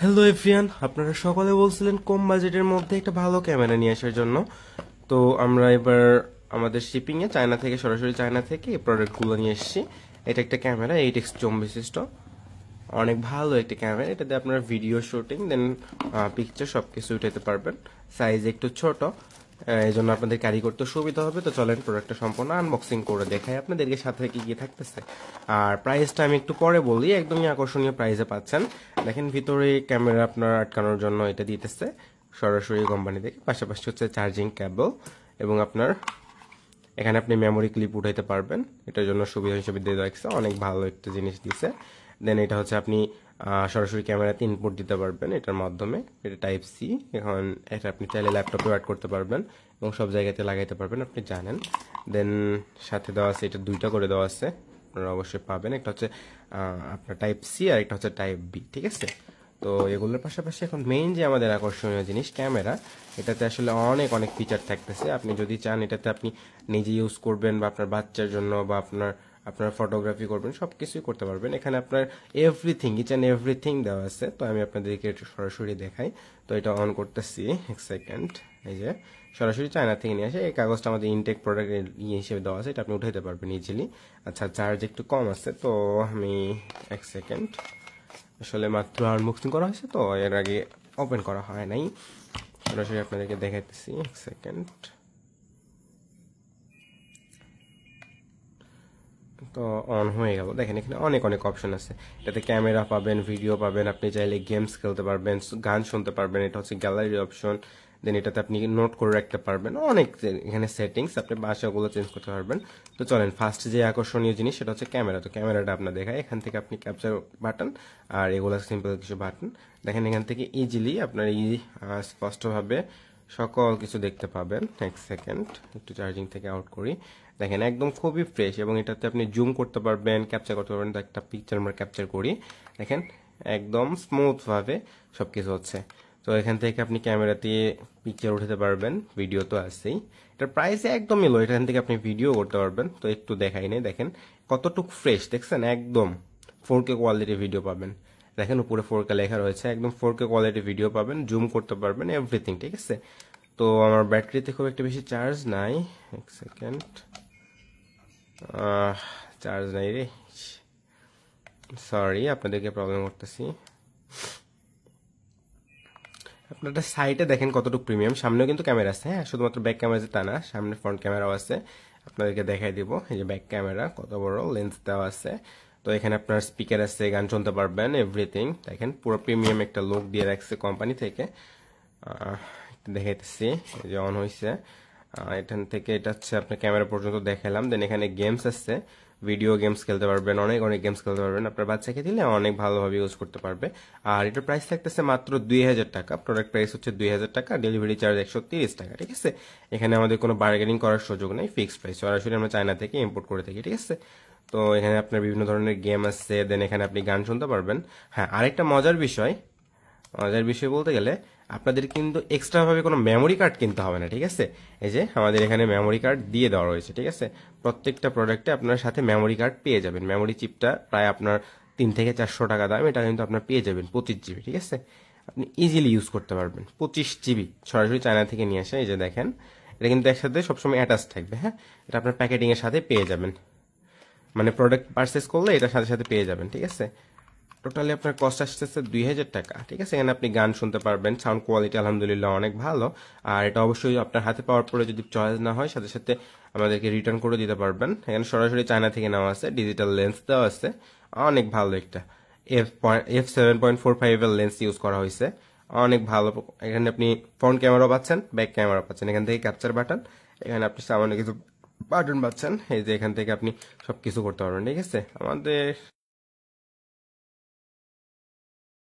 Hello everyone, আপনারা সকলে বলছিলেন কম বাজেটের মধ্যে একটা ভালো ক্যামেরা নিয়ে আসার জন্য। তো আমরা এবার আমাদের শিপিংয়ে চায়না থেকে, সরাসরি চায়না থেকে এই প্রোডাক্টগুলো নিয়ে এসেছি। এটা একটা ক্যামেরা 8x জুম বিশিষ্ট, অনেক ভালো একটা ক্যামেরা। এটাতে আপনারা ভিডিও শুটিং দেন পিকচার সব কিছু উঠাতে পারবেন। সাইজ একটু ছোট, এই জন্য আপনাদের ক্যারি করতে সুবিধা হবে। তো চলেন প্রোডাক্টটা সম্পূর্ণ আনবক্সিং করে দেখাই আপনাদেরকে, সাথে কি কি থাকতেছে। আর প্রাইসটা আমি একটু পরে বলি, একদমই আকর্ষণীয় প্রাইসে পাচ্ছেন। দেখেন ভিতরে ক্যামেরা আপনার আটকানোর জন্য এটা দিতেছে সরাসরি কোম্পানি থেকে। পাশাপাশি হচ্ছে চার্জিং কেবল এবং আপনার এখানে আপনি মেমোরি ক্লিপ উঠাইতে পারবেন, এটার জন্য সুবিধা হিসেবে দিয়ে রাখছে। অনেক ভালো একটা জিনিস দিছে। দেন এটা হচ্ছে আপনি সরাসরি ক্যামেরাতে ইনপুট দিতে পারবেন এটার মাধ্যমে। এটা টাইপ সি। এখন এটা আপনি চাইলে ল্যাপটপে অ্যাড করতে পারবেন এবং সব জায়গাতে লাগাইতে পারবেন, আপনি জানেন। দেন সাথে দেওয়া আছে, এটা দুইটা করে দেওয়া আছে, আপনারা অবশ্যই পাবেন। একটা হচ্ছে আপনার টাইপ সি আর একটা হচ্ছে টাইপ বি, ঠিক আছে। তো এগুলোর পাশাপাশি এখন মেইন যে আমাদের আকর্ষণীয় জিনিস ক্যামেরা, এটাতে আসলে অনেক অনেক ফিচার থাকতেছে। আপনি যদি চান এটাতে আপনি নিজে ইউজ করবেন বা আপনার বাচ্চার জন্য বা আপনার ফটোগ্রাফি করবেন, সব কিছুই করতে পারবেন। এখানে আপনার এভরিথিং, ইচ অ্যান্ড এভরিথিং দেওয়া আছে। তো আমি আপনাদেরকে একটু সরাসরি দেখাই। তো এটা অন করতেছি, এক সেকেন্ড। এই যে সরাসরি চায়না থেকে নিয়ে আসে, এই কাগজটা আমাদের ইনটেক প্রোডাক্ট ইয়ে হিসেবে দেওয়া আছে, এটা আপনি উঠাইতে পারবেন ইজিলি। আচ্ছা, চার্জ একটু কম আছে, তো আমি এক সেকেন্ড, আসলে মাত্র আনবক্সিং করা হয়েছে তো এর আগে ওপেন করা হয় নাই। সরাসরি আপনাদেরকে দেখাইতেছি, এক সেকেন্ড। তো অন হয়ে গেল। দেখেন এখানে অনেক অনেক অপশন আছে। এটাতে ক্যামেরা পাবেন, ভিডিও পাবেন, আপনি চাইলে গেমস খেলতে পারবেন, গান শুনতে পারবেন। এটা হচ্ছে গ্যালারি অপশন। দেন এটাতে আপনি নোট করে রাখতে পারবেন। অনেক এখানে সেটিংস, আপনি বাসাগুলো চেঞ্জ করতে পারবেন। তো চলেন ফার্স্ট যে আকর্ষণীয় জিনিস সেটা হচ্ছে ক্যামেরা। তো ক্যামেরাটা আপনার দেখায়, এখান থেকে আপনি ক্যাপচার বাটন আর এগুলো সিম্পল কিছু বাটন। দেখেন এখান থেকে ইজিলি আপনার স্পষ্টভাবে সকল কিছু দেখতে পাবেন। এক সেকেন্ড, একটু চার্জিং থেকে আউট করি। দেখেন একদম খুবই ফ্রেশ এবং এটাতে আপনি জুম করতে পারবেন, ক্যাপচার করতে পারবেন। তো একটা পিকচার আমরা ক্যাপচার করি, দেখেন একদম স্মুথভাবে সব কিছু হচ্ছে। তো এখান থেকে আপনি ক্যামেরা দিয়ে পিকচার উঠাতে পারবেন, ভিডিও তো আছেই। এটার প্রাইস একদমই লো, এখান থেকে আপনি ভিডিও করতে পারবেন। তো একটু দেখাই নেই, দেখেন কতটুক ফ্রেশ, দেখছেন একদম 4K কোয়ালিটি ভিডিও পাবেন। দেখেন উপরে 4K লেখা রয়েছে, একদম 4K কোয়ালিটি ভিডিও পাবেন, জুম করতে পারবেন, এভরিথিং, ঠিক আছে। তো আমার ব্যাটারিতে খুব একটা বেশি চার্জ নাই, এক সেকেন্ড, চার্জ নাই রে, সরি আপনাদেরকে প্রবলেম করতেছি। আপনাদের সাইডে দেখেন কতটুকু প্রিমিয়াম, সামনেও কিন্তু ক্যামেরা আছে, হ্যাঁ, শুধুমাত্র ব্যাক ক্যামেরা যে তা না, সামনে ফ্রন্ট ক্যামেরাও আছে। আপনাদেরকে দেখাই দিব, এই যে ব্যাক ক্যামেরা কত বড়, লেন্স দেওয়া আছে। তো এখানে আপনার স্পিকার আছে, গান শুনতে পারবেন, এভরিথিং। দেখেন পুরো প্রিমিয়াম একটা লুক দিয়ে রাখছে কোম্পানি থেকে। দেখাইতেছি, এই যে অন হয়েছে। এখান থেকে এটা হচ্ছে আপনার ক্যামেরা পর্যন্ত দেখালাম। দেন এখানে গেমস আছে, ভিডিও গেমস খেলতে পারবেন, অনেক অনেক গেমস খেলতে পারবেন। আপনার বাচ্চাকে দিলে অনেক ভালোভাবে ইউজ করতে পারবে। আর এটার প্রাইস থাকতেছে মাত্র 2000 টাকা। প্রোডাক্ট প্রাইস হচ্ছে 2000 টাকা, ডেলিভারি চার্জ 130 টাকা, ঠিক আছে। এখানে আমাদের কোনো বার্গেনিং করার সুযোগ নেই, ফিক্সড প্রাইস। সরাসরি আমরা চায়না থেকে ইম্পোর্ট করে থাকি, ঠিক আছে। তো এখানে আপনার বিভিন্ন ধরনের গেম আছে, দেন এখানে আপনি গান শুনতে পারবেন। হ্যাঁ, আরেকটা মজার বিষয় বলতে গেলে আপনাদের কিন্তু এক্সট্রা ভাবে কোনো মেমোরি কার্ড কিনতে হবে না, ঠিক আছে। এই যে আমাদের এখানে মেমোরি কার্ড দিয়ে দেওয়া রয়েছে, ঠিক আছে। প্রত্যেকটা প্রোডাক্টে আপনার সাথে মেমোরি কার্ড পেয়ে যাবেন। মেমোরি চিপটা প্রায় আপনার 3 থেকে 400 টাকা দাম, এটা কিন্তু আপনার পেয়ে যাবেন 25 জিবি, ঠিক আছে। আপনি ইজিলি ইউজ করতে পারবেন 25 জিবি, সরাসরি চায়না থেকে নিয়ে আসে। এই যে দেখেন, এটা কিন্তু একসাথে সবসময় অ্যাটাচ থাকবে, হ্যাঁ। এটা আপনার প্যাকেটিং এর সাথে পেয়ে যাবেন, মানে প্রোডাক্ট পারচেস করলে এটার সাথে সাথে পেয়ে যাবেন, ঠিক আছে। টোটালি আপনার কস্ট আসতেছে 2000 টাকা, ঠিক আছে। এখানে আপনি গান শুনতে পারবেন, সাউন্ড কোয়ালিটি আলহামদুলিল্লাহ অনেক ভালো। আর এটা অবশ্যই আপনার হাতে পাওয়ার পরে যদি চয়েস না হয়, সাথে সাথে আমাদেরকে রিটার্ন করে দিতে পারবেন। এখানে সরাসরি চায়না থেকে নেওয়া আছে, ডিজিটাল লেন্স দেওয়া আছে, অনেক ভালো একটা f7.45 এর লেন্স ইউজ করা হয়েছে, অনেক ভালো। এখানে আপনি ফ্রন্ট ক্যামেরা পাচ্ছেন, ব্যাক ক্যামেরা পাচ্ছেন। এখান থেকে ক্যাপচার বাটন, এখানে আপনি সামান্য কিছু বাটন পাচ্ছেন। এই যে এখান থেকে আপনি সবকিছু করতে পারবেন, ঠিক আছে। আমাদের